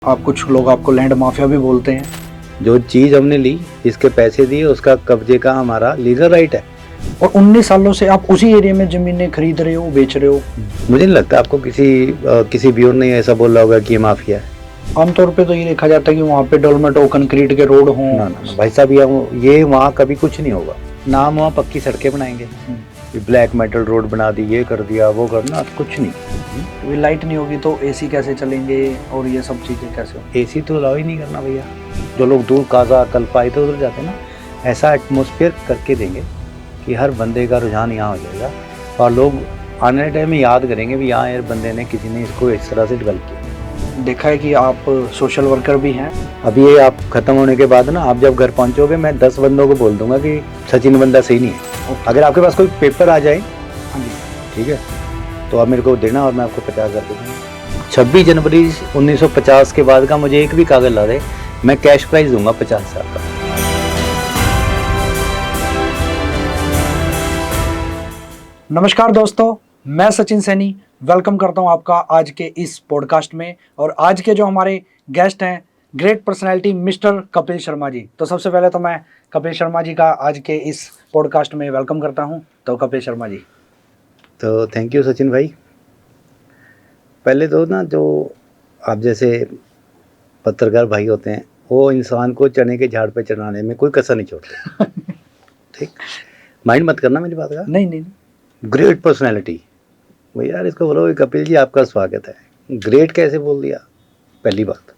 आप कुछ लोग आपको लैंड माफिया भी बोलते हैं। जो चीज़ हमने ली, जिसके पैसे दिए, उसका कब्जे का हमारा लीगल राइट है। और 19 सालों से आप उसी एरिया में जमीनें खरीद रहे हो, बेच रहे हो। मुझे नहीं लगता आपको किसी व्यूअर ने ऐसा बोला होगा कि ये माफिया है। आमतौर पे तो ये देखा जाता है कि वहाँ पे डोलमेटो कंक्रीट के रोड हों। ना ना भाई साहब, ये वहाँ कभी कुछ नहीं होगा ना। हम वहाँ पक्की सड़कें बनाएंगे, ब्लैक मेटल रोड बना दी, ये कर दिया, वो करना, कुछ नहीं। तो लाइट नहीं होगी तो एसी कैसे चलेंगे और ये सब चीज़ें कैसे होंगी? एसी तो अलाउ ही नहीं करना भैया। जो लोग दूर काजा कल्पा इधर उधर जाते हैं ना, ऐसा एटमोसफियर करके देंगे कि हर बंदे का रुझान यहाँ हो जाएगा और लोग आने वाले टाइम में याद करेंगे भी यहाँ यार बंदे ने, किसी ने इसको इस तरह से डेवलप किया। देखा है कि आप सोशल वर्कर भी हैं। अभी ये आप खत्म होने के बाद ना, आप जब घर पहुँचोगे, मैं 10 बंदों को बोल दूंगा कि सचिन बंदा सही नहीं है। अगर आपके पास कोई पेपर आ जाए, हाँ जी, ठीक है, तो आप मेरे को देना और मैं आपको 50,000 दे दूँगा। 26 जनवरी 1950 के बाद का मुझे एक भी कागज ला दे, मैं कैश प्राइज दूंगा 50,000 का। नमस्कार दोस्तों, मैं सचिन सैनी वेलकम करता हूं आपका आज के इस पॉडकास्ट में। और आज के जो हमारे गेस्ट हैं, great personality mister Kapil Sharma ji. तो सबसे पहले तो मैं कपिल शर्मा जी का आज के इस पॉडकास्ट में वेलकम करता हूं। तो कपिल शर्मा जी, तो थैंक यू सचिन भाई। पहले तो ना, जो आप जैसे पत्रकार भाई होते हैं, वो इंसान को चने के झाड़ पे चढ़ाने में कोई कसर नहीं छोड़ते। ठीक, माइंड मत करना मेरी बात का। नहीं। ग्रेट पर्सनैलिटी, भाई यार इसको बोलो कपिल जी आपका स्वागत है। ग्रेट कैसे बोल दिया? पहली बात,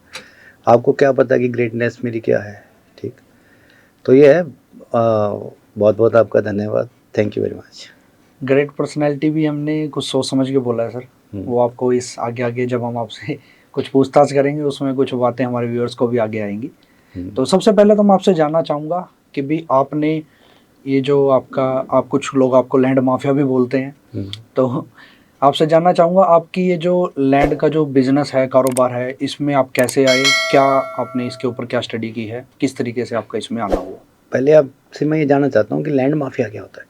आपको क्या पता कि ग्रेटनेस मेरी क्या है? ठीक, तो ये है। बहुत बहुत आपका धन्यवाद, thank you very much. Great personality भी हमने कुछ सोच समझ के बोला है सर। वो आपको इस आगे जब हम आपसे कुछ पूछताछ करेंगे, उसमें कुछ बातें हमारे व्यूअर्स को भी आगे आएंगी। तो सबसे पहले तो मैं आपसे जानना चाहूँगा कि भी आपने ये जो आप कुछ लोग आपको लैंड माफिया भी बोलते हैं, तो आपसे जानना चाहूँगा आपकी ये जो लैंड का जो बिजनेस है, कारोबार है, इसमें आप कैसे आए? क्या आपने इसके ऊपर क्या स्टडी की है? किस तरीके से आपका इसमें आना हुआ? पहले आपसे मैं ये जानना चाहता हूँ कि लैंड माफिया क्या होता है?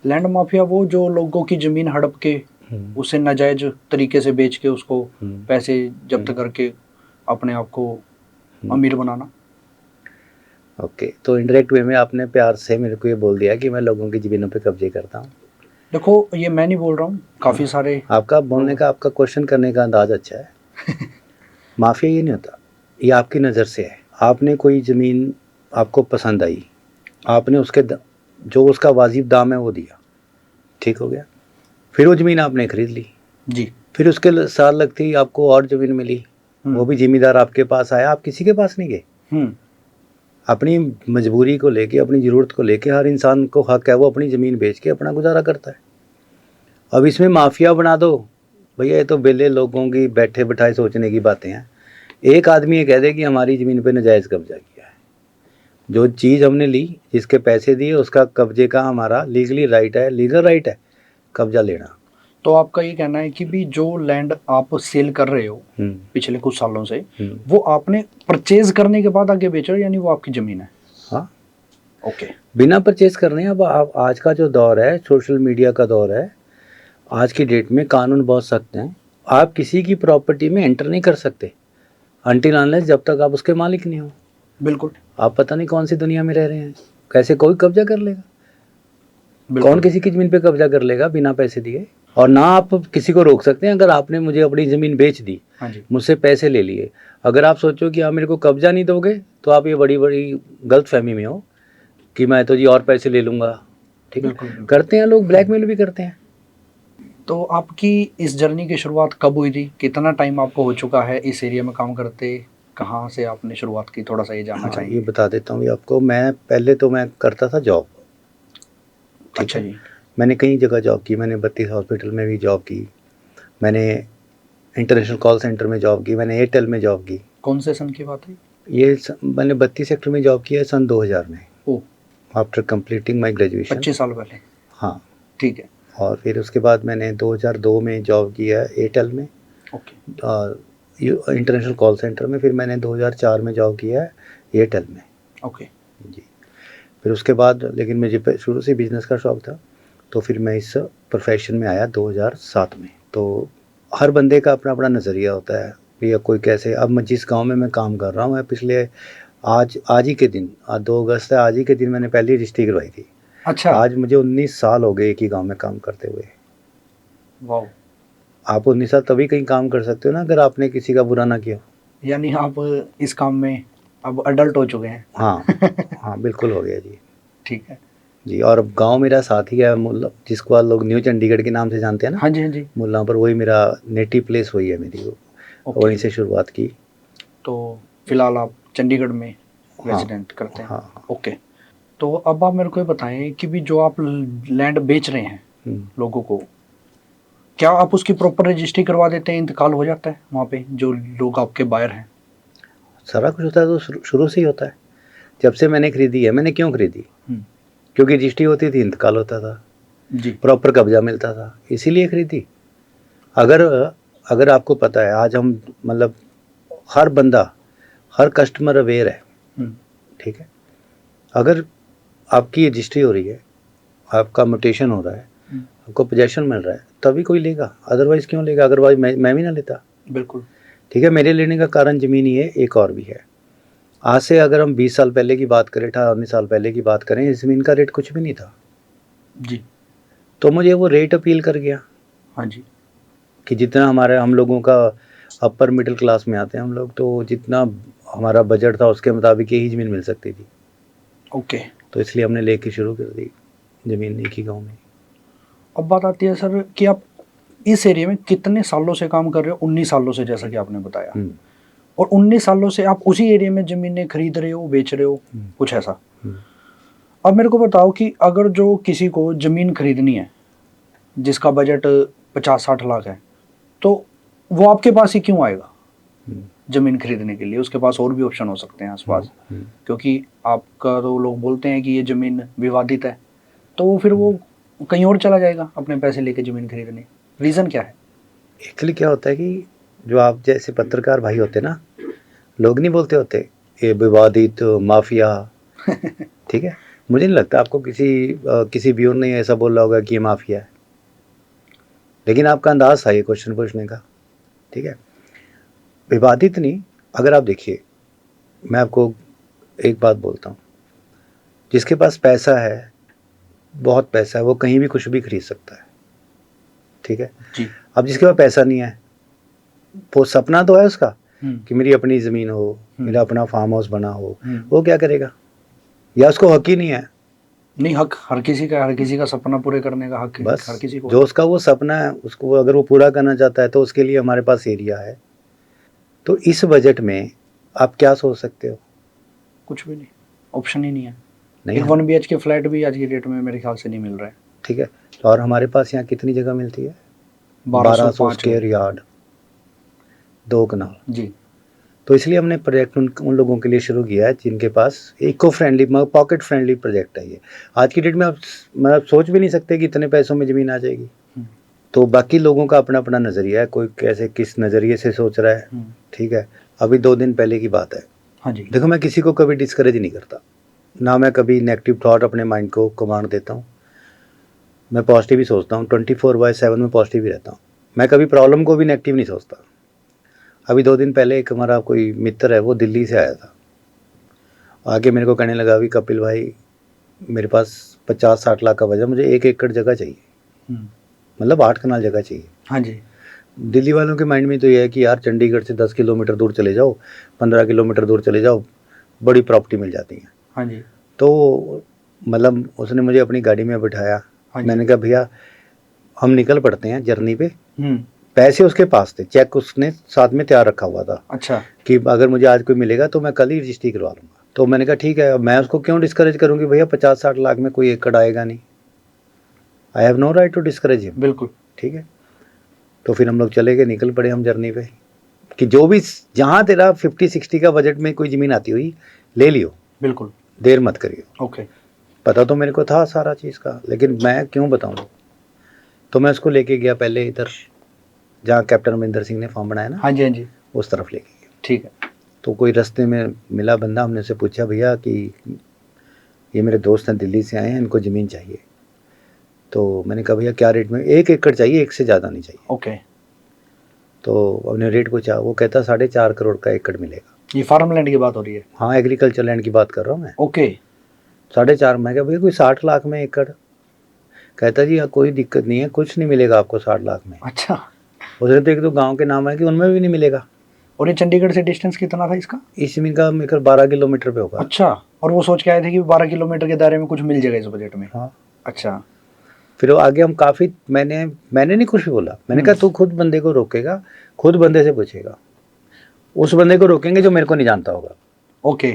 लैंड माफिया वो जो लोगों की ज़मीन हड़प के उसे नाजायज तरीके से बेच के उसको पैसे जब्त करके अपने आप को अमीर बनाना। ओके, तो इनडायरेक्ट वे में आपने प्यार से मेरे को ये बोल दिया कि मैं लोगों की ज़मीनों पे कब्जे करता हूँ। देखो, ये मैं नहीं बोल रहा हूँ, काफ़ी सारे आपका बोलने का, आपका क्वेश्चन करने का अंदाज अच्छा है। माफिया ये नहीं होता, ये आपकी नज़र से है। आपने कोई ज़मीन आपको पसंद आई, आपने जो उसका वाजिब दाम है वो दिया, ठीक हो गया। फिर वो ज़मीन आपने खरीद ली जी, फिर उसके साल लगती आपको और ज़मीन मिली, वो भी ज़मींदार आपके पास आया, आप किसी के पास नहीं गए। अपनी मजबूरी को लेके, अपनी ज़रूरत को लेके हर इंसान को हक है वो अपनी ज़मीन बेच के अपना गुजारा करता है। अब इसमें माफिया बना दो भैया, ये तो बेले लोगों की बैठे बिठाए सोचने की बातें हैं। एक आदमी ये कह दे कि हमारी ज़मीन पे नाजायज़ कब्जा किया है, जो चीज़ हमने ली, जिसके पैसे दिए, उसका कब्जे का हमारा लीगली राइट है, लीगल राइट है कब्जा लेना। तो आपका ये कहना है कि भी जो लैंड आप सेल कर रहे हो पिछले कुछ सालों से, वो आपने परचेज करने के बाद आगे बेच रहे हो, यानी वो आपकी ज़मीन है? हाँ, ओके। बिना परचेज करने। अब आज का जो दौर है, सोशल मीडिया का दौर है, आज की डेट में कानून बहुत सख्त हैं। आप किसी की प्रॉपर्टी में एंटर नहीं कर सकते अनटिल अनलेस जब तक आप उसके मालिक नहीं हो। बिल्कुल। आप पता नहीं कौन सी दुनिया में रह रहे हैं, कैसे कोई कब्जा कर लेगा। कौन किसी की ज़मीन पे कब्जा कर लेगा बिना पैसे दिए? और ना आप किसी को रोक सकते हैं। अगर आपने मुझे अपनी ज़मीन बेच दी, मुझसे पैसे ले लिए, अगर आप सोचो कि आप मेरे को कब्जा नहीं दोगे, तो आप ये बड़ी गलत फहमी में हो कि मैं तो जी और पैसे ले लूँगा। ठीक है, करते हैं लोग, ब्लैकमेल भी करते हैं। तो आपकी इस जर्नी की शुरुआत कब हुई थी? कितना टाइम आपको हो चुका है इस एरिया में काम करते? कहाँ से आपने शुरुआत की, थोड़ा सा ये जानना चाहिए। ये बता देता हूँ आपको। मैं पहले तो मैं करता था जॉब। अच्छा जी। मैंने कई जगह जॉब की। मैंने 32 हॉस्पिटल में भी जॉब की, मैंने इंटरनेशनल कॉल सेंटर में जॉब की, मैंने एयरटेल में जॉब की। कौन से सन की बात है ये? मैंने 32 सेक्टर में जॉब किया है सन 2000 में, आफ्टर कंप्लीटिंग माई ग्रेजुएशन। 25 साल पहले? हाँ, ठीक है। और फिर उसके बाद मैंने 2002 में जॉब किया है एयरटेल में, इंटरनेशनल कॉल सेंटर में। फिर मैंने 2004 में जॉब किया है एयरटेल में। ओके जी। फिर उसके बाद, लेकिन मुझे शुरू से बिज़नेस का शौक़ था, तो फिर मैं इस प्रोफेशन में आया 2007 में। तो हर बंदे का अपना अपना नज़रिया होता है भैया कोई कैसे, अब मैं जिस गांव में मैं काम कर रहा हूँ, मैं पिछले आज ही के दिन, आज 2 अगस्त है, आज ही के दिन मैंने पहली रजिस्ट्री करवाई थी। अच्छा। आज मुझे 19 साल हो गए एक ही गांव में काम करते हुए। वाह। आप 19 साल तभी कहीं काम कर सकते हो ना अगर आपने किसी का बुरा ना किया। यानी आप इस काम में अब अडल्ट हो चुके हैं। हाँ हाँ बिल्कुल हो गया जी। ठीक है जी, और अब गांव मेरा साथी है मुल्ला, जिसको आप लोग न्यू चंडीगढ़ के नाम से जानते हैं ना। हाँ जी हाँ जी। मुल्ला पर, वही मेरा नेटिव प्लेस वही है मेरी, ओके। वहीं से शुरुआत की। तो फिलहाल आप चंडीगढ़ में हाँ रेजिडेंट करते हैं। हाँ। ओके। तो अब आप मेरे को ये बताएं कि भी जो आप लैंड बेच रहे हैं लोगों को, क्या आप उसकी प्रॉपर रजिस्ट्री करवा देते हैं, इंतकाल हो जाता है वहाँ पे जो लोग आपके बायर हैं? सारा कुछ होता है तो शुरू से ही होता है। जब से मैंने खरीदी है, मैंने क्यों खरीदी? क्योंकि रजिस्ट्री होती थी, इंतकाल होता था जी। प्रॉपर कब्जा मिलता था, इसीलिए खरीदी। अगर आपको पता है, आज हम मतलब हर बंदा, हर कस्टमर अवेयर है, ठीक है। अगर आपकी रजिस्ट्री हो रही है, आपका म्यूटेशन हो रहा है, आपको पोजेशन मिल रहा है, तभी कोई लेगा, अदरवाइज क्यों लेगा? अदरवाइज मैं भी ना लेता। बिल्कुल। ठीक है, मेरे लेने का कारण ज़मीन ही है, एक और भी है। आज से अगर हम 20 साल पहले की बात करें, 18-19 साल पहले की बात करें, इस ज़मीन का रेट कुछ भी नहीं था जी। तो मुझे वो रेट अपील कर गया। हाँ जी। कि जितना हम लोगों का अपर मिडिल क्लास में आते हैं हम लोग, तो जितना हमारा बजट था उसके मुताबिक यही ज़मीन मिल सकती थी। ओके। तो इसलिए हमने लेके शुरू कर दी ज़मीन एक ही गाँव में। अब बात आती है सर कि आप इस एरिया में कितने सालों से काम कर रहे हो? 19 सालों से, जैसा कि आपने बताया। और 19 सालों से आप उसी एरिया में ज़मीनें खरीद रहे हो, बेच रहे हो, कुछ ऐसा। अब मेरे को बताओ कि अगर जो किसी को ज़मीन खरीदनी है जिसका बजट 50-60 लाख है, तो वो आपके पास ही क्यों आएगा ज़मीन खरीदने के लिए? उसके पास और भी ऑप्शन हो सकते हैं आसपास, क्योंकि आपका तो लोग बोलते हैं कि ये ज़मीन विवादित है, तो फिर वो कहीं और चला जाएगा अपने पैसे लेके ज़मीन खरीदने। रीज़न क्या है? एक्चुअली क्या होता है कि जो आप जैसे पत्रकार भाई होते ना, लोग नहीं बोलते होते ये विवादित माफिया ठीक है, मुझे नहीं लगता आपको किसी व्यूअर ने ऐसा बोला होगा कि ये माफिया है, लेकिन आपका अंदाज था ये क्वेश्चन पूछने का। ठीक है, विवादित नहीं। अगर आप देखिए, मैं आपको एक बात बोलता हूँ, जिसके पास पैसा है, बहुत पैसा है, वो कहीं भी कुछ भी खरीद सकता है। ठीक है जी। अब जिसके पास पैसा नहीं है, वो सपना तो है उसका कि मेरी अपनी ज़मीन हो, मेरा अपना फार्म हाउस बना हो, वो क्या करेगा? या उसको हक ही नहीं है। नहीं, हक हर किसी का सपना पूरे करने का हक बस हर किसी को। जो उसका वो सपना है, उसको अगर वो पूरा करना चाहता है तो उसके लिए हमारे पास एरिया है। तो इस बजट में आप क्या सोच सकते हो? कुछ भी नहीं, ऑप्शन ही नहीं है। नहीं एक 1 BHK फ्लैट भी आज की डेट में मेरे ख्याल से नहीं मिल रहा है। ठीक है, और हमारे पास यहाँ कितनी जगह मिलती है? 1200 स्क्वायर यार्ड, 2 कनाल। जी। तो इसलिए हमने प्रोजेक्ट उन लोगों के लिए शुरू किया है जिनके पास eco friendly, pocket friendly project है ये। आज की डेट में आप मतलब सोच भी नहीं सकते कि इतने पैसों में ज़मीन आ जाएगी। तो बाकी लोगों का अपना अपना नज़रिया है, कोई कैसे किस नज़रिए से सोच रहा है। ठीक है, अभी 2 दिन पहले की बात है। हाँ जी। देखो, मैं किसी को कभी डिस्करेज नहीं करता, ना मैं कभी नेगेटिव थॉट अपने माइंड को कमांड देता हूँ। मैं पॉजिटिव ही सोचता हूँ, 24/7 में पॉजिटिव ही रहता हूँ। मैं कभी प्रॉब्लम को भी नेगेटिव नहीं सोचता। अभी 2 दिन पहले एक हमारा कोई मित्र है, वो दिल्ली से आया था, आके मेरे को कहने लगा, अभी कपिल भाई मेरे पास 50-60 लाख का बजट, मुझे 1 एकड़ जगह चाहिए, मतलब 8 कनाल जगह चाहिए। हाँ जी। दिल्ली वालों के माइंड में तो ये है कि यार चंडीगढ़ से 10 किलोमीटर दूर चले जाओ, 15 किलोमीटर दूर चले जाओ, बड़ी प्रॉपर्टी मिल जाती है। हाँ जी। तो मतलब उसने मुझे अपनी गाड़ी में बिठाया। मैंने कहा भैया हम निकल पड़ते हैं जर्नी पे। पैसे उसके पास थे, चेक उसने साथ में तैयार रखा हुआ था। अच्छा। कि अगर मुझे आज कोई मिलेगा तो मैं कल ही रजिस्ट्री करवा लूँगा। तो मैंने कहा ठीक है, मैं उसको क्यों डिस्करेज करूँगी भैया, 50-60 लाख में कोई एकड़ आएगा नहीं। I have no right to discourage him. बिल्कुल। ठीक है, तो फिर हम लोग चले गए, निकल पड़े हम जर्नी पे कि जो भी जहाँ तेरा 50-60 का बजट में कोई ज़मीन आती हुई ले लियो, बिल्कुल, देर मत करियो। ओके। पता तो मेरे को था सारा चीज़ का, लेकिन मैं क्यों बताऊँ। तो मैं उसको लेके गया पहले इधर जहाँ कैप्टन अमरिंदर सिंह ने फार्म बनाया ना, हाँ जी हाँ जी, उस तरफ लेके गया। ठीक है। तो कोई रास्ते में मिला बंदा, हमने से पूछा भैया कि ये मेरे दोस्त हैं दिल्ली से आए हैं, इनको ज़मीन चाहिए। तो मैंने कहा भैया क्या रेट में? 1 एकड़ चाहिए, 1 से ज़्यादा नहीं चाहिए। ओके। तो हमने रेट पूछा, वो कहता 4.5 करोड़ का एकड़ मिलेगा। ये फार्म लैंड की बात हो रही है? हाँ, एग्रीकल्चर लैंड की बात कर रहा हूँ मैं। ओके। 4.5, मैं क्या भैया कोई 60 लाख में एकड़? कहता जी हाँ, कोई दिक्कत नहीं है, कुछ नहीं मिलेगा आपको 60 लाख में। अच्छा। उसने तो एक तो गांव के नाम है कि उनमें भी नहीं मिलेगा। और ये चंडीगढ़ से डिस्टेंस कितना था इसका? इस जमीन का मेरे 12 किलोमीटर पे होगा। अच्छा, और वो सोच के आए थे कि 12 किलोमीटर के दायरे में कुछ मिल जाएगा इस बजट में? हाँ। अच्छा। फिर वो आगे हम काफ़ी, मैंने नहीं कुछ भी बोला, मैंने कहा तू खुद बंदे को रोकेगा, खुद बंदे से पूछेगा, उस बंदे को रोकेंगे जो मेरे को नहीं जानता होगा। ओके।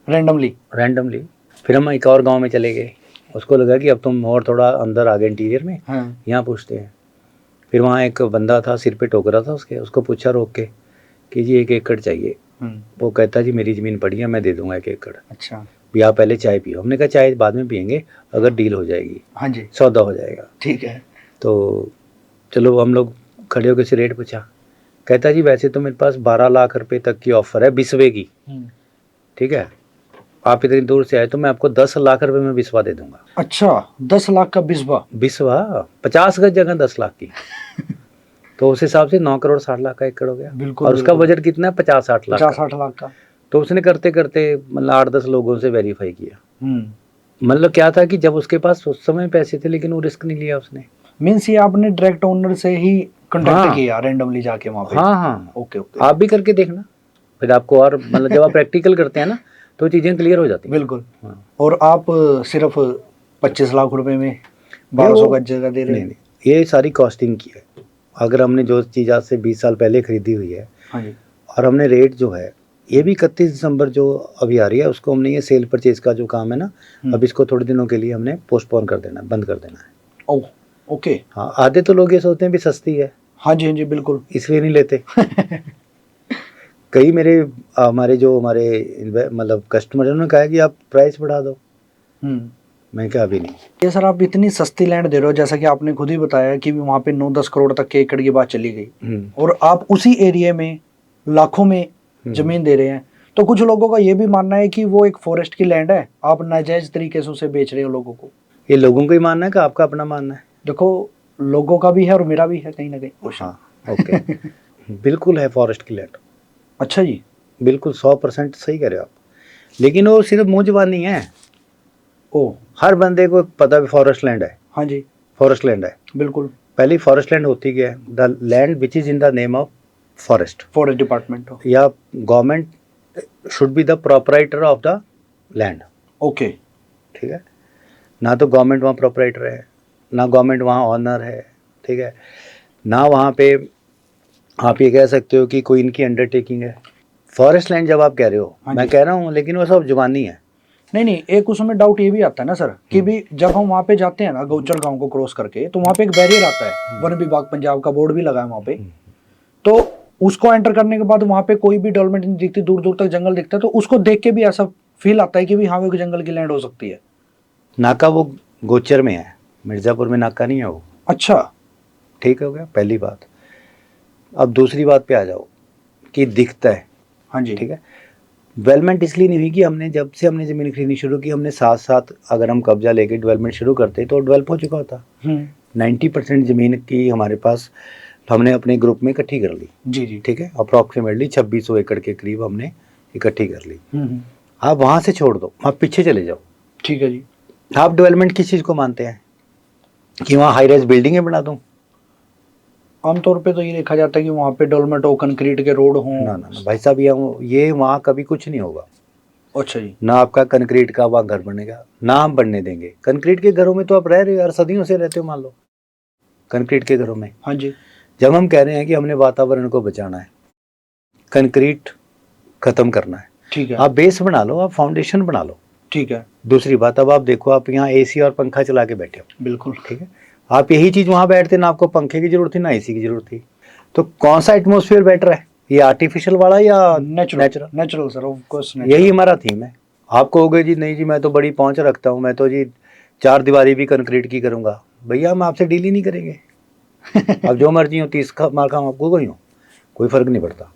रैंडमली। फिर हम एक और गांव में चले गए, उसको लगा कि अब तुम और थोड़ा अंदर आ गए इंटीरियर में, हाँ। यहाँ पूछते हैं। फिर वहाँ एक बंदा था, सिर पे टोकरा था उसको पूछा रोक के कि जी 1 एकड़ चाहिए। वो कहता जी मेरी ज़मीन पड़ी है, मैं दे दूंगा 1 एकड़। अच्छा। भी आप पहले चाय पियो। हमने कहा चाय बाद में पियेंगे, अगर डील हो जाएगी, हाँ जी, सौदा हो जाएगा। ठीक है। तो चलो हम लोग खड़े होकर से रेट पूछा। कहता जी वैसे तो मेरे पास 12 लाख रुपए तक की ऑफर है बिस्वे की, ठीक है, आप इतनी दूर से आए तो मैं आपको 10 लाख रुपए में बिस्वा दे दूंगा। अच्छा, 10 लाख का बिस्वा? 50 गज जगह 10 लाख की। तो उस हिसाब से 9 करोड़ 60 लाख का एकड़ हो गया। बिल्कुल। और उसका बजट कितना है? 50-60 लाख। 50-60 लाख का। तो उसने करते करते मतलब 8-10 लोगों से वेरीफाई किया। मतलब क्या था कि जब उसके पास उस समय पैसे थे लेकिन वो रिस्क नहीं लिया उसने। मीन्स ये आपने डायरेक्ट ओनर से ही कॉन्टेक्ट हाँ। किया रैंडमली जाके वहाँ पे? हाँ। ओके। आप भी करके देखना, फिर आपको और मतलब जब आप प्रैक्टिकल करते हैं ना तो चीज़ें क्लियर हो जाती हैं। बिल्कुल। हाँ। और आप सिर्फ 25 लाख रुपए में 1200 गज जगह दे रहे हैं? नहीं, ये सारी कॉस्टिंग की है। अगर हमने जो चीज़ आज से 20 साल पहले खरीदी हुई है, हाँ जी, और हमने रेट जो है ये भी 31 दिसंबर जो अभी आ रही है उसको हमने, ये सेल परचेज का जो काम है ना, अब इसको थोड़े दिनों के लिए हमने पोस्टपोन कर देना है, बंद कर देना है। Oh okay. हाँ, आधे तो लोग ये सोचते हैं भी सस्ती है। हाँ जी, हाँ जी, बिल्कुल। इसलिए नहीं लेते। कई हमारे मतलब कस्टमर है, उन्होंने कहा है कि आप प्राइस बढ़ा दो। मैं क्या अभी नहीं। ये सर आप इतनी सस्ती लैंड दे रहे हो, जैसा कि आपने खुद ही बताया कि वहाँ पे 9-10 करोड़ तक के एकड़ की बात चली गई, और आप उसी एरिया में लाखों में जमीन दे रहे हैं। तो कुछ लोगों का ये भी मानना है कि वो एक फॉरेस्ट की लैंड है, आप नाजायज तरीके से उसे बेच रहे हो लोगों को। ये लोगों का ही मानना है कि आपका अपना मानना है? देखो, लोगों का भी है और मेरा भी है कहीं ना कहीं। हाँ, ओके। बिल्कुल है फॉरेस्ट की लैंड। अच्छा जी, बिल्कुल 100% सही कह रहे हो आप, लेकिन वो सिर्फ मुँह जुबान नहीं है। ओ, हर बंदे को पता है फॉरेस्ट लैंड है। हाँ जी, फॉरेस्ट लैंड है। बिल्कुल। पहली फॉरेस्ट लैंड होती क्या है? The land which is in the name of forest department हो, या government should be the proprietor of the land. Okay. ठीक है, ना तो गवर्नमेंट वहाँ प्रोपराइटर है, ना गवर्नमेंट वहाँ ऑनर है, ठीक है, ना वहाँ पे आप ये कह सकते हो कि कोई इनकी अंडरटेकिंग है। फॉरेस्ट लैंड जब आप कह रहे हो, मैं कह रहा हूँ, लेकिन वो सब जुबानी है। नहीं, एक उसमें डाउट ये भी आता है ना सर कि भी जब हम वहाँ पे जाते हैं ना गौचर गांव को क्रॉस करके, तो वहाँ पे एक बैरियर आता है, वन विभाग पंजाब का बोर्ड भी लगा है वहाँ पे। तो उसको एंटर करने के बाद वहाँ पे कोई भी डेवलपमेंट नहीं दिखती, दूर दूर तक जंगल दिखता है, तो उसको देख के भी ऐसा फील आता है कि भी हाँ वो जंगल की लैंड हो सकती है। नाका वो गोचर में है, मिर्ज़ापुर में नाका नहीं है वो। अच्छा, ठीक हो गया पहली बात। अब दूसरी बात पे आ जाओ कि दिखता है। हाँ जी, ठीक है, डेवलपमेंट इसलिए नहीं हुई कि जब से हमने ज़मीन खरीदनी शुरू की, हमने साथ साथ अगर हम कब्जा लेके डेवलपमेंट शुरू करते तो डेवलप हो चुका होता। 90% ज़मीन की हमारे पास हमने अपने ग्रुप में इकट्ठी कर ली। जी, ठीक है, अप्रॉक्सीमेटली 2600 एकड़ के करीब हमने इकट्ठी कर ली। आप वहाँ से छोड़ दो, आप पीछे चले जाओ। ठीक है जी। आप डेवलपमेंट किस चीज़ को मानते हैं कि वहाँ हाई राइज बिल्डिंगें बना दूँ? आमतौर पे तो ये देखा जाता है कि वहाँ पे डेवलपमेंट हो, कंक्रीट के रोड हों। ना भाई साहब, ये वहाँ कभी कुछ नहीं होगा। अच्छा जी। ना आपका कंक्रीट का वहाँ घर बनेगा, ना हम बनने देंगे। कंक्रीट के घरों में तो आप रह रहे हो यार, सदियों से रहते हो, मान लो कंक्रीट के घरों में। हाँ जी। जब हम कह रहे हैं कि हमने वातावरण को बचाना है, कंक्रीट खत्म करना है, ठीक है, आप बेस बना लो, आप फाउंडेशन बना लो। ठीक है। दूसरी बात, अब आप देखो, आप यहाँ एसी और पंखा चला के बैठे हो। बिल्कुल। ठीक है, आप यही चीज़ वहाँ बैठते ना आपको पंखे की जरूरत थी ना एसी की जरूरत थी, तो कौन सा एटमॉस्फेयर बेटर है, ये आर्टिफिशियल वाला या नेचुरल सर, ऑफ कोर्स। यही हमारा थीम है। आप कहोगे जी नहीं जी मैं तो बड़ी पहुंच रखता हूँ, मैं तो जी 4 दीवारी भी कंक्रीट की करूँगा। भैया हम आपसे डील ही नहीं करेंगे। अब जो मर्जी हो 30 मार खाऊँ आपको, कोई हो, कोई फ़र्क नहीं पड़ता।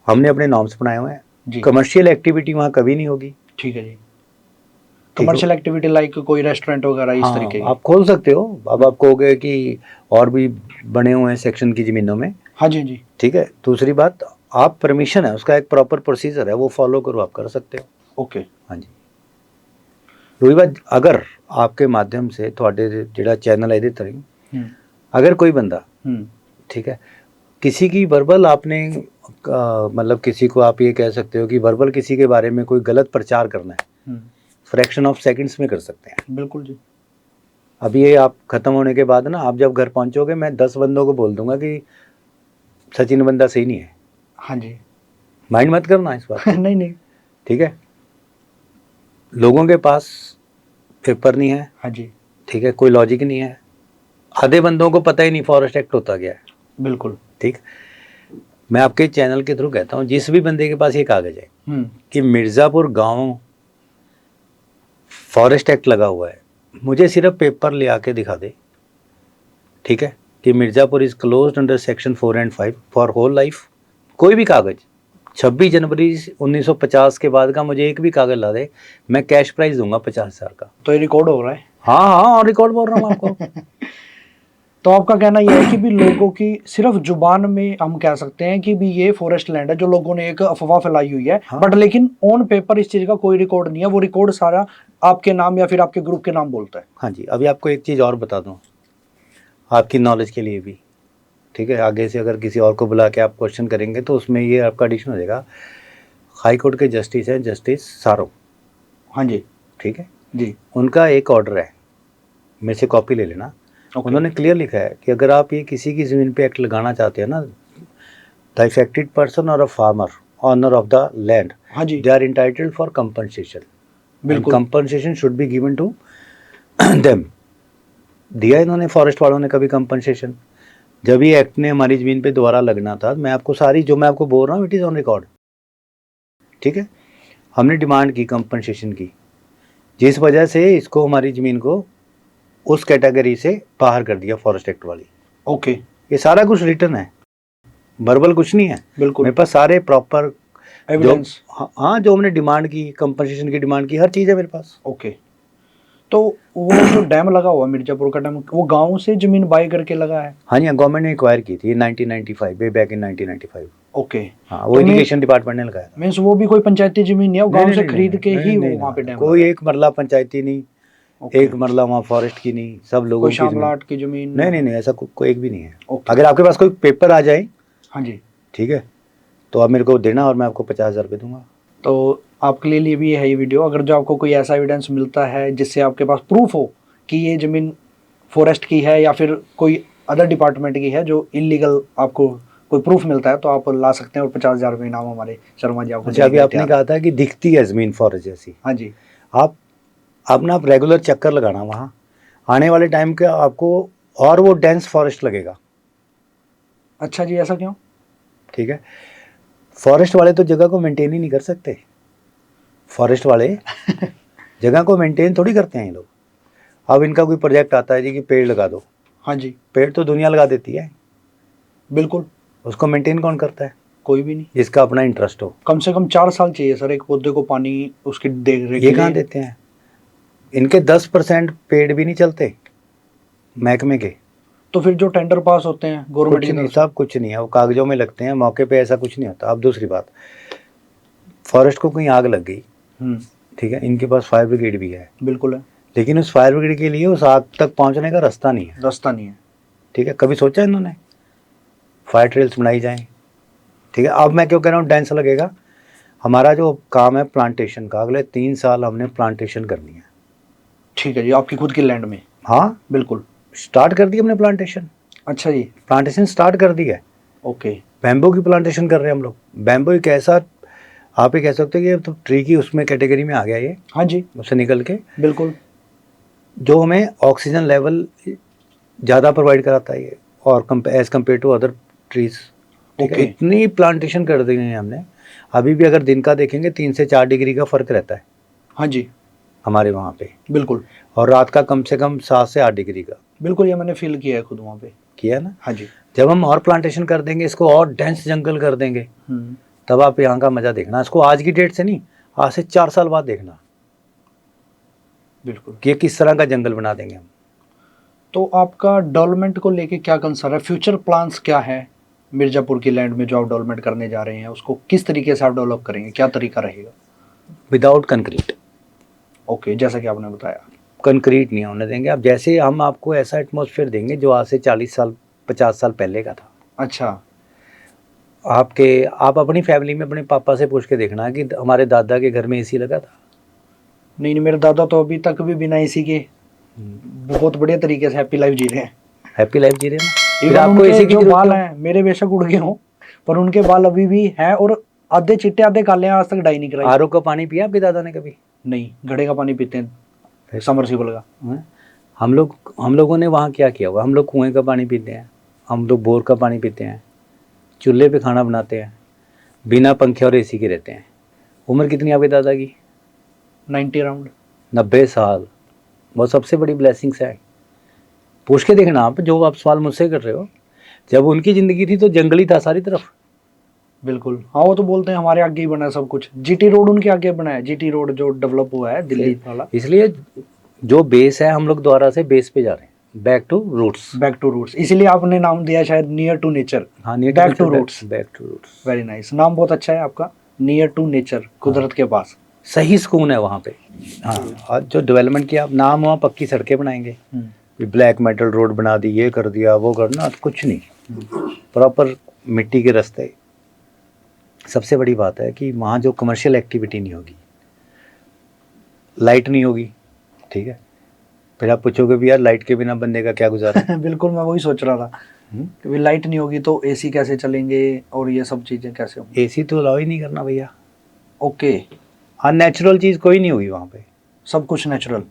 हमने अपने नॉर्म्स बनाए हुए हैं। कमर्शियल एक्टिविटी वहाँ कभी नहीं होगी। ठीक है जी। कमर्शियल एक्टिविटी लाइक कोई रेस्टोरेंट वगैरह इस तरीके की आप खोल सकते हो। अब आप कहोगे कि और भी बने हुए हैं सेक्शन की ज़मीनों में, हाँ जी जी। ठीक है। दूसरी बात, आप परमिशन है, उसका एक प्रॉपर प्रोसीजर है, वो फॉलो करो, आप कर सकते हो। ओके। हाँ जी। दूसरी बात, अगर आपके माध्यम से ਤੁਹਾਡੇ ਜਿਹੜਾ चैनल है ਇਹਦੇ ਤਰ੍ਹਾਂ अगर कोई बंदा ठीक है किसी की वर्बल आपने मतलब किसी को आप ये कह सकते हो कि वर्बल किसी के बारे में कोई गलत प्रचार करना है, फ्रैक्शन ऑफ सेकंड्स में कर सकते हैं। बिल्कुल जी। अभी ये आप खत्म होने के बाद ना, आप जब घर पहुंचोगे, मैं 10 बंदों को बोल दूंगा कि सचिन बंदा सही नहीं है। हाँ जी। माइंड मत करना इस बात नहीं नहीं। ठीक है। लोगों के पास पेपर नहीं है। हाँ जी। ठीक है, कोई लॉजिक नहीं है। आधे बंदों को पता ही नहीं फॉरेस्ट एक्ट होता क्या है। बिल्कुल। ठीक। मैं आपके चैनल के थ्रू कहता हूँ, जिस भी बंदे के पास ये कागज है कि मिर्ज़ापुर गांव फॉरेस्ट एक्ट लगा हुआ है, मुझे सिर्फ पेपर ले आके दिखा दे। ठीक है, कि Mirzapur is closed under section 4 and 5 for whole life. कोई भी कागज 26 जनवरी 1950 के बाद का मुझे एक भी कागज ला दे, मैं कैश प्राइज दूंगा 50,000 का। तो ये रिकॉर्ड हो रहा है? हाँ हाँ, और रिकॉर्ड बोल रहा हूँ आपको। तो आपका कहना यह है कि भी लोगों की सिर्फ जुबान में हम कह सकते हैं कि भी ये फॉरेस्ट लैंड है, जो लोगों ने एक अफवाह फैलाई हुई है। हाँ। बट लेकिन ऑन पेपर इस चीज का कोई रिकॉर्ड नहीं है, वो रिकॉर्ड सारा आपके नाम या फिर आपके ग्रुप के नाम बोलता है। हाँ जी। अभी आपको एक चीज़ और बता दूँ आपकी नॉलेज के लिए भी। ठीक है, आगे से अगर किसी और को बुला के आप क्वेश्चन करेंगे तो उसमें ये आपका एडिशन हो जाएगा। हाई कोर्ट के जस्टिस हैं, जस्टिस सारो। हाँ जी। ठीक है जी। उनका एक ऑर्डर है, मेरे से कॉपी ले लेना। उन्होंने क्लियर लिखा है कि अगर आप ये किसी की ज़मीन पे एक्ट लगाना चाहते हैं ना, द इफेक्टेड पर्सन और a farmer owner of the land, हाँ जी, they are entitled for compensation. बिल्कुल। Compensation should be given to them. दिया इन्होंने फॉरेस्ट वालों ने कभी कंपनसेशन? जब ये एक्ट ने हमारी ज़मीन पे दोबारा लगना था, मैं आपको सारी जो मैं आपको बोल रहा हूँ इट इज़ ऑन रिकॉर्ड। ठीक है, हमने डिमांड की कंपनसेशन की, जिस वजह से इसको हमारी ज़मीन को उस कैटेगरी से बाहर कर दिया फॉरेस्ट एक्ट वाली। ओके। ये सारा कुछ रिटर्न है, वर्बल कुछ नहीं है। बिल्कुल। मेरे पास सारे प्रॉपर एविडेंस। हाँ, जो हमने डिमांड की, कंपनसेशन की डिमांड की, हर चीज़ है मेरे पास। ओके। तो वो जो डैम लगा हुआ मिर्जापुर का डैम, वो गांव से जमीन बाय करके लगा है? हाँ जी, गवर्नमेंट ने एक्वायर की थी 1995, वे बैक इन 1995। ओके। हाँ, वो इरिगेशन डिपार्टमेंट ने लगाया था। मीन्स वो भी कोई पंचायती जमीन नहीं है, वो गांव से खरीद के ही वो वहाँ पे डैम कोई एक मरला पंचायती नहीं, Okay. एक मरला वहाँ फॉरेस्ट की नहीं, सब लोगों कोई की जमीन। शामलाट की जमीन? नहीं, ऐसा कोई एक भी नहीं है। Okay. अगर आपके पास कोई पेपर आ जाए, हाँ जी, ठीक है, तो आप मेरे को देना और मैं आपको 50,000 रुपये दूंगा। तो आपके लिए भी है ये वीडियो। अगर जो आपको कोई ऐसा एविडेंस मिलता है जिससे आपके पास प्रूफ हो कि ये जमीन फॉरेस्ट की है या फिर कोई अदर डिपार्टमेंट की है, जो इलीगल आपको कोई प्रूफ मिलता है, तो आप ला सकते हैं और 50,000 रुपये इनाम हमारे शर्मा जी आपको। अच्छा, अभी आपने कहा था कि दिखती है जमीन फॉरेस्ट जैसी। हाँ जी। आप ना रेगुलर चक्कर लगाना वहाँ, आने वाले टाइम के आपको और वो डेंस फॉरेस्ट लगेगा। अच्छा जी, ऐसा क्यों? ठीक है, फॉरेस्ट वाले तो जगह को मेंटेन ही नहीं कर सकते। फॉरेस्ट वाले जगह को मेंटेन थोड़ी करते हैं ये लोग। अब इनका कोई प्रोजेक्ट आता है जी कि पेड़ लगा दो, हाँ जी, पेड़ तो दुनिया लगा देती है, बिल्कुल। उसको मेंटेन कौन करता है? कोई भी नहीं। जिसका अपना इंटरेस्ट हो। कम से कम 4 साल चाहिए सर एक पौधे को पानी उसकी देख रेख। ये कहाँ देते हैं? इनके 10% पेड़ भी नहीं चलते महकमे के। तो फिर जो टेंडर पास होते हैं गवर्नमेंट कुछ की नहीं, तरफ से? सब कुछ नहीं है, वो कागजों में लगते हैं, मौके पे ऐसा कुछ नहीं होता। अब दूसरी बात, फॉरेस्ट को कहीं आग लग गई, ठीक है, इनके पास फायर ब्रिगेड भी है, बिल्कुल है, लेकिन उस फायर ब्रिगेड के लिए उस आग तक पहुंचने का रास्ता नहीं है। रास्ता नहीं है। ठीक है, कभी सोचा इन्होंने फायर ट्रेल्स बनाई जाएं? ठीक है, अब मैं क्यों कह रहा हूँ डेंस लगेगा? हमारा जो काम है प्लांटेशन का, अगले 3 साल हमने प्लांटेशन करनी है। ठीक है जी, आपकी खुद की लैंड में? हाँ बिल्कुल। स्टार्ट कर दी हमने प्लांटेशन। अच्छा जी। प्लांटेशन स्टार्ट कर दी है। ओके। बैम्बू की प्लांटेशन कर रहे हैं हम लोग। बैम्बू एक ऐसा, आप ये कह सकते हो कि ये तो ट्री की उसमें कैटेगरी में आ गया ये। हाँ जी, उससे निकल के बिल्कुल। जो हमें ऑक्सीजन लेवल ज़्यादा प्रोवाइड कराता है ये, और as compare to other trees. ठीक है, इतनी प्लांटेशन कर दी है हमने। अभी भी अगर दिन का देखेंगे 3 से 4 डिग्री का फ़र्क रहता है। हाँ जी, हमारे वहाँ पे। बिल्कुल। और रात का कम से कम 7 से 8 डिग्री का। बिल्कुल, ये मैंने फील किया है खुद वहाँ पे। किया है ना? हाँ जी। जब हम और प्लांटेशन कर देंगे, इसको और डेंस जंगल कर देंगे, तब आप यहाँ का मज़ा देखना। इसको आज की डेट से नहीं, आज से 4 साल बाद देखना। बिल्कुल, कि किस तरह का जंगल बना देंगे हम। तो आपका डेवलपमेंट को लेके क्या कंसर्न है? फ्यूचर प्लान्स क्या है? मिर्ज़ापुर की लैंड में जो आप डेवलपमेंट करने जा रहे हैं उसको किस तरीके से आप डेवलप करेंगे, क्या तरीका रहेगा? Without concrete. ओके, जैसा कि आपने बताया। कंक्रीट नहीं होने देंगे आप। जैसे हम आपको ऐसा एटमॉस्फेयर देंगे जो आज से 40 साल 50 साल पहले का था। अच्छा। आप अपनी फैमिली में अपने पापा से पूछ के देखना कि हमारे दादा के घर में एसी लगा था। नहीं नहीं, मेरे दादा तो अभी तक भी बिना एसी के बहुत बढ़िया तरीके से हैप्पी लाइफ जी रहे हैं। हैप्पी लाइफ जी रहे हैं। फिर इवन आपको उनके एसी की जो जरूरत बाल क्यों? हैं मेरे बेशक उड़ गए हों, पर उनके बाल अभी भी हैं और आधे चिट्टे आधे काले हैं, आज तक डाई नहीं कराई। आरओ का पानी पिया आपके दादा ने कभी? नहीं, घड़े का पानी पीते हैं, समरसीबल का। हैं? हम लोगों ने वहाँ क्या किया हुआ, हम लोग कुएं का पानी पीते हैं, हम लोग बोर का पानी पीते हैं, चूल्हे पे खाना बनाते हैं, बिना पंखे और एसी के रहते हैं। उम्र कितनी आपके दादा की? 90 अराउंड। 90 साल। वो सबसे बड़ी ब्लेसिंग्स है। पूछ के देखना आप, जो आप सवाल मुझसे कर रहे हो, जब उनकी ज़िंदगी थी तो जंगली था सारी तरफ। बिल्कुल हाँ, वो तो बोलते हैं हमारे आगे ही बना है सब कुछ। जीटी रोड उनके आगे बना है, जीटी रोड जो डेवलप हुआ है दिल्ली वाला। इसलिए जो बेस है, हम लोग दोबारा से बेस पे जा रहे हैं, back to roots. Back to roots, इसीलिए आपने नाम दिया शायद नियर टू नेचर। हाँ, back to roots. Back to roots. Very nice, नाम बहुत अच्छा है आपका, नियर टू नेचर, कुदरत के पास। सही सुकून है वहाँ पे। हाँ, और जो डेवलपमेंट किया नाम, वहाँ पक्की सड़कें बनाएंगे, ब्लैक मेटल रोड बना दी, ये कर दिया, वो करना, कुछ नहीं। प्रॉपर मिट्टी के रास्ते। सबसे बड़ी बात है कि वहाँ जो कमर्शियल एक्टिविटी नहीं होगी, लाइट नहीं होगी, ठीक है। फिर आप पूछोगे भी यार लाइट के बिना बंदे का क्या गुजारा। बिल्कुल, मैं वही सोच रहा था कि लाइट नहीं होगी तो एसी कैसे चलेंगे और ये सब चीजें कैसे होंगी। एसी तो अलाउ ही नहीं करना भैया। ओके। अननेचुरल चीज़ कोई नहीं होगी वहाँ पे, सब कुछ नेचुरल।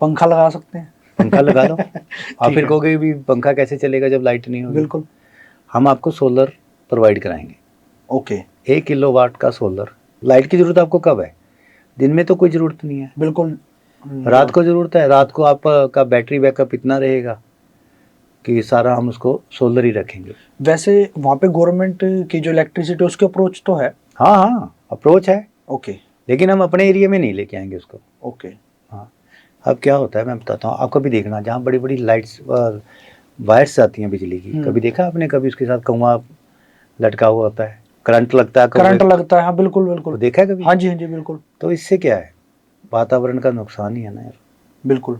पंखा लगा सकते हैं। पंखा लगा लो। आप फिर कहोगे भी पंखा कैसे चलेगा जब लाइट नहीं होगी। बिल्कुल। हम आपको सोलर प्रोवाइड कराएंगे। ओके। 1 किलोवाट का सोलर। लाइट की ज़रूरत आपको कब है? दिन में तो कोई ज़रूरत नहीं है। बिल्कुल। रात को ज़रूरत है। रात को आपका बैटरी बैकअप इतना रहेगा कि सारा हम उसको सोलर ही रखेंगे। वैसे वहाँ पे गवर्नमेंट की जो इलेक्ट्रिसिटी उसके अप्रोच तो है। हाँ हाँ, अप्रोच है। ओके। लेकिन हम अपने एरिया में नहीं लेके आएंगे उसको। ओके। हाँ, अब क्या होता है मैं बताता हूँ आपको। भी देखना जहाँ बड़ी बड़ी लाइट्स वायर्स आती हैं बिजली की, कभी देखा आपने? कभी उसके साथ कौवा लटका हुआ होता है, करंट लगता है। करंट लगता है, हाँ बिल्कुल बिल्कुल। देखा है कभी? हाँ जी, हाँ जी, बिल्कुल। तो इससे क्या है, वातावरण का नुकसान ही है ना यार। बिल्कुल।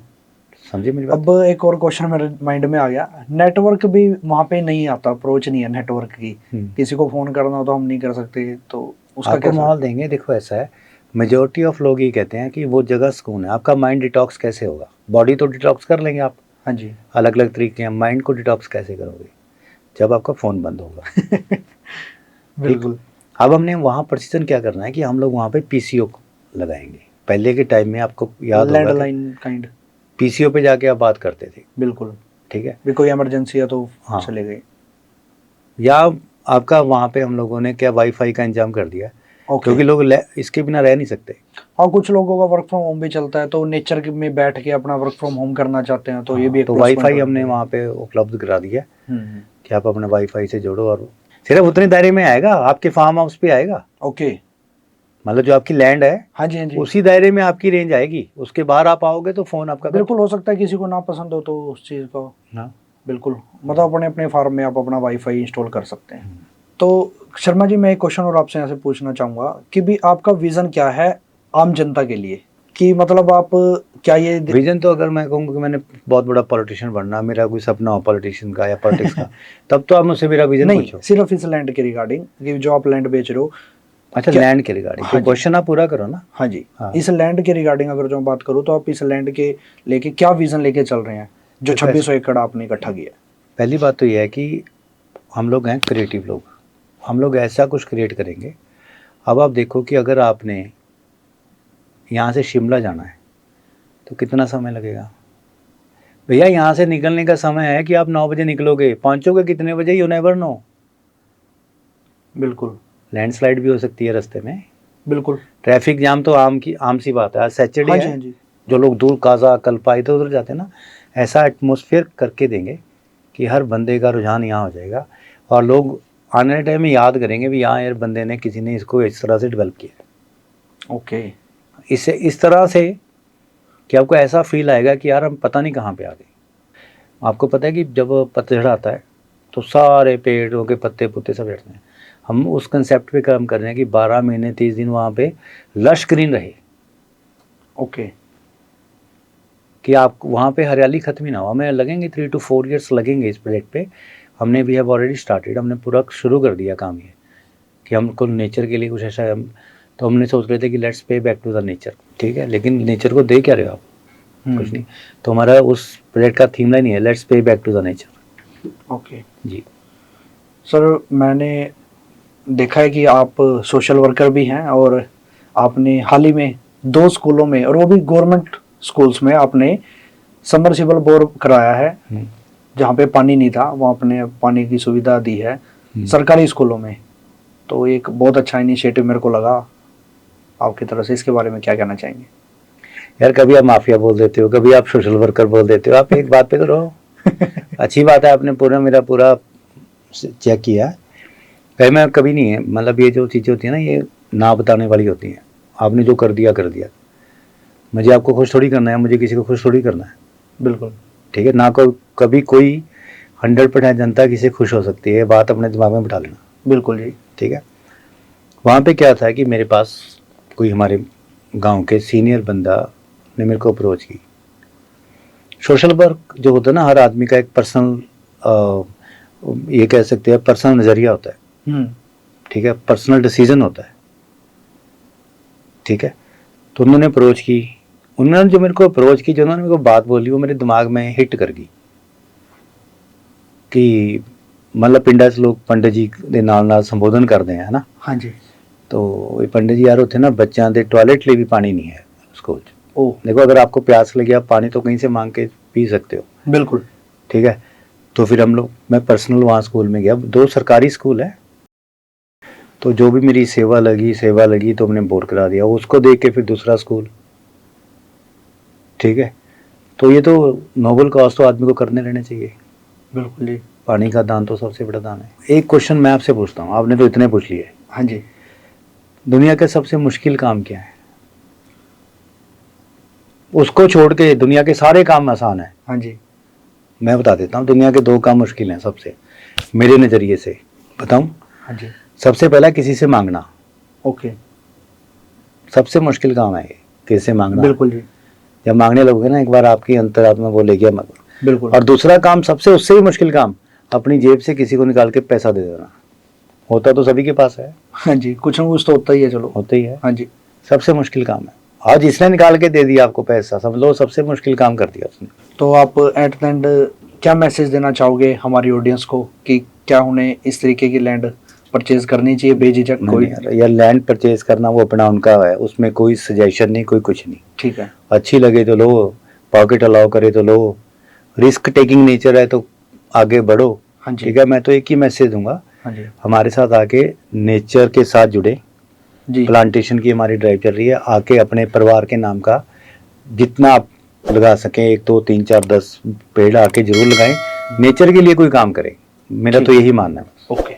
समझे मेरी बात? अब एक और क्वेश्चन मेरे माइंड में आ गया, नेटवर्क भी वहाँ पे नहीं आता, अप्रोच नहीं है नेटवर्क की। किसी को फोन करना हो तो हम नहीं कर सकते, तो उसका क्या माहौल देंगे? देखो ऐसा है, मेजोरिटी ऑफ लोग ये कहते हैं कि वो जगह सुकून है। आपका माइंड डिटॉक्स कैसे होगा? बॉडी तो डिटॉक्स कर लेंगे आप, हाँ जी, अलग अलग तरीके हैं। माइंड को डिटॉक्स कैसे करोगे? जब आपका फ़ोन बंद होगा। बिल्कुल। अब हमने वहाँ प्रिसीजन क्या करना है कि हम लोग वहाँ पे पीसीओ लगाएंगे। पहले के टाइम में आपको याद होगा लैंडलाइन काइंड पीसीओ पे जाके आप बात करते थे। बिल्कुल। ठीक है, भी कोई इमरजेंसी है तो हाँ, चले गए। या आपका वहाँ पे हम लोगों ने क्या वाईफाई का इंतजाम कर दिया, क्योंकि लोग इसके बिना रह नहीं सकते। हाँ, कुछ लोगों का वर्क फ्रॉम होम भी चलता है, तो नेचर में बैठ के अपना वर्क फ्रॉम होम करना चाहते हैं, तो ये भी एक तो वाईफाई हमने वहाँ पे उपलब्ध करा दिया कि आप अपने वाईफाई से जोड़ो, और सिर्फ उतने दायरे में आएगा, आपके फार्म हाउस पे आएगा। ओके। मतलब जो आपकी लैंड है, हाँ जी, हाँ जी, उसी दायरे में आपकी रेंज आएगी। उसके बाहर आप आओगे तो फोन आपका बिल्कुल हो सकता है किसी को ना पसंद हो तो उस चीज़ को। हाँ बिल्कुल, मतलब अपने अपने फार्म में आप अपना वाईफाई इंस्टॉल कर सकते हैं। तो शर्मा जी, मैं एक क्वेश्चन और आपसे यहाँ से पूछना चाहूँगा कि भी आपका विज़न क्या है आम जनता के लिए, कि मतलब आप क्या ये विजन? तो अगर मैं कहूँगा कि मैंने बहुत बड़ा पॉलिटिशियन बनना, मेरा कोई सपना हो पॉलिटिशियन का या पॉलिटिक्स का, तब तो आप मुझसे मेरा विजन पूछो। सिर्फ इस लैंड के रिगार्डिंग कि जो आप लैंड बेच रहे हो। अच्छा, लैंड के रिगार्डिंग? हाँ, क्वेश्चन आप पूरा करो ना। हाँ जी, हाँ। इस लैंड के रिगार्डिंग अगर जो बात करूँ तो आप इस लैंड के लेके क्या विजन लेके चल रहे हैं जो 2600 एकड़ आपने इकट्ठा किया? पहली बात तो यह है कि हम लोग हैं क्रिएटिव लोग, हम लोग ऐसा कुछ क्रिएट करेंगे। अब आप देखो कि अगर आपने यहाँ से शिमला जाना है तो कितना समय लगेगा भैया? यहाँ से निकलने का समय है कि आप 9 बजे निकलोगे, पहुँचोगे कितने बजे, यू नेवर नो। बिल्कुल। लैंडस्लाइड भी हो सकती है रास्ते में। बिल्कुल। ट्रैफिक जाम तो आम सी बात है। आज सैटरडे है। हाँ जी। जो लोग दूर काजा कल्पा इधर उधर जाते हैं ना, ऐसा एटमॉस्फेयर करके देंगे कि हर बंदे का रुझान यहाँ हो जाएगा, और लोग आने वाले टाइम में याद करेंगे भी यहाँ यार बंदे ने, किसी ने इसको इस तरह से डेवलप किया। ओके। इससे इस तरह से कि आपको ऐसा फील आएगा कि यार हम पता नहीं कहाँ पे आ गए। आपको पता है कि जब पतझड़ आता है तो सारे पेड़ों के पत्ते पुत्ते सब झड़ते हैं। हम उस कंसेप्ट पे काम कर रहे हैं कि 12 महीने 30 दिन वहाँ पे लश ग्रीन रहे। ओके। कि आप वहाँ पे हरियाली खत्म ही ना हो। हमें लगेंगे 3 to 4 years लगेंगे इस प्रोजेक्ट पे। हमने भी हैव ऑलरेडी स्टार्टेड, हमने पूरा शुरू कर दिया काम ये कि हमको नेचर के लिए कुछ ऐसा तो हमने सोच रहे थे कि let's pay back to the nature, ठीक है, लेकिन नेचर को दे क्या रहे हो आप? कुछ नहीं। तो हमारा उस प्रोजेक्ट का थीम लाइन ही है let's pay back to the nature. Okay जी सर, मैंने देखा है कि आप सोशल वर्कर भी हैं और आपने हाल ही में 2 स्कूलों में, और वो भी गवर्नमेंट स्कूल्स में, आपने सबमर्सिबल बोर कराया है। जहाँ पे पानी नहीं था वहाँ आपने पानी की सुविधा दी है सरकारी स्कूलों में। तो एक बहुत अच्छा इनिशिएटिव मेरे को लगा आपकी तरफ से। इसके बारे में क्या कहना चाहेंगे? यार, कभी आप माफिया बोल देते हो, कभी आप सोशल वर्कर बोल देते हो, आप एक बात पे तो रहो। अच्छी बात है, आपने मेरा पूरा चेक किया। कहीं मैं कभी नहीं है, मतलब ये जो चीज़ें होती है ना, ये ना बताने वाली होती हैं। आपने जो कर दिया कर दिया। मुझे आपको खुश थोड़ी करना है, मुझे किसी को खुश थोड़ी करना है। बिल्कुल ठीक है ना। कभी कोई 100% जनता किसी खुश हो सकती है, बात अपने दिमाग में बिठा लेना। बिल्कुल जी। ठीक है। वहाँ पे क्या था कि मेरे पास कोई हमारे गांव के सीनियर बंदा ने मेरे को अप्रोच की। सोशल वर्क जो होता है ना, हर आदमी का एक पर्सनल, ये कह सकते हैं पर्सनल नज़रिया होता है। ठीक है, पर्सनल डिसीजन होता है। ठीक है। तो उन्होंने अप्रोच की। उन्होंने जो मेरे को अप्रोच की, जो उन्होंने मेरे को बात बोली, वो मेरे दिमाग में हिट कर गई कि मतलब पिंडा से लोग पंडित जी के नाल संबोधन करते हैं, है ना। हाँ जी। तो ये पंडित जी यार होते ना, बच्चों के टॉयलेट लिए भी पानी नहीं है स्कूल। ओह, देखो, अगर आपको प्यास लगी, आप पानी तो कहीं से मांग के पी सकते हो। बिल्कुल। ठीक है। तो फिर मैं पर्सनल वहाँ स्कूल में गया। 2 सरकारी स्कूल है, तो जो भी मेरी सेवा लगी तो हमने बोर करा दिया। उसको देख के फिर दूसरा स्कूल। ठीक है। तो ये तो नोबल कॉज तो आदमी को करने रहने चाहिए। बिल्कुल जी। पानी का दान तो सबसे बड़ा दान है। एक क्वेश्चन मैं आपसे पूछता हूँ, आपने तो इतने पूछ लिए। हाँ जी। दुनिया का सबसे मुश्किल काम क्या है? उसको छोड़ के दुनिया के सारे काम आसान है। हाँ जी। मैं बता देता हूँ, दुनिया के 2 काम मुश्किल हैं सबसे, मेरे नज़रिए से बताऊँ। हाँ जी। सबसे पहला किसी से मांगना। ओके। सबसे मुश्किल काम है ये, किसी से मांगना। बिल्कुल जी। जब मांगने लगोगे ना, एक बार आपकी अंतरात्मा बोलेगी मत। बिल्कुल। और दूसरा काम, सबसे उससे भी मुश्किल काम, अपनी जेब से किसी को निकाल के पैसा दे देना। होता तो सभी के पास है। हाँ जी, कुछ ना कुछ तो होता ही है। चलो, होता ही है। हाँ जी। सबसे मुश्किल काम है, और जिसने निकाल के दे दिया आपको पैसा, समझ लो सबसे मुश्किल काम कर दिया उसने। तो आप एट द एंड क्या मैसेज देना चाहोगे हमारी ऑडियंस को कि क्या उन्हें इस तरीके की लैंड परचेज करनी चाहिए बेझिझक? कोई या लैंड परचेज करना वो अपना उनका है, उसमें कोई सजेशन नहीं, कोई कुछ नहीं। ठीक है। अच्छी लगे तो लो, पॉकेट अलाउ करे तो लो, रिस्क टेकिंग नेचर है तो आगे बढ़ो। हाँ जी। ठीक है। मैं तो एक ही मैसेज दूंगा, हाँ जी। हमारे साथ आके नेचर के साथ जुड़े। जी। प्लांटेशन की हमारी ड्राइव चल रही है। आके अपने परिवार के नाम का जितना आप लगा सकें, 1 2 3 4 10 पेड़ आके जरूर लगाएं। नेचर के लिए कोई काम करें, मेरा तो यही मानना है। ओके,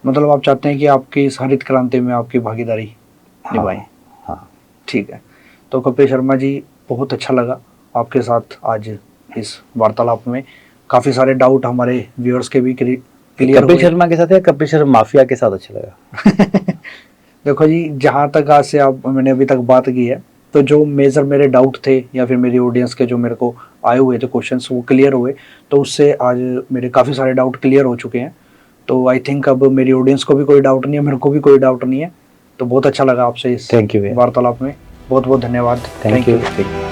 मतलब आप चाहते हैं कि आपकी इस हरित क्रांति में आपकी भागीदारी निभाएं। हाँ। ठीक है। तो कपिल शर्मा जी, बहुत अच्छा लगा आपके साथ आज इस वार्तालाप में। काफ़ी सारे डाउट हमारे व्यूअर्स के भी क्लियर कपिल शर्मा के साथ या कपिल शर्मा माफिया के साथ अच्छा लगा? देखो जी, जहाँ तक आज से मैंने अभी तक बात की है, तो जो मेजर मेरे डाउट थे या फिर मेरी ऑडियंस के जो मेरे को आए हुए थे क्वेश्चंस, वो क्लियर हुए। तो उससे आज मेरे काफ़ी सारे डाउट क्लियर हो चुके हैं। तो आई थिंक अब मेरी ऑडियंस को भी कोई डाउट नहीं है, मेरे को भी कोई डाउट नहीं है। तो बहुत अच्छा लगा आपसे इस थैंक यू वार्तालाप में। बहुत बहुत धन्यवाद। Thank you.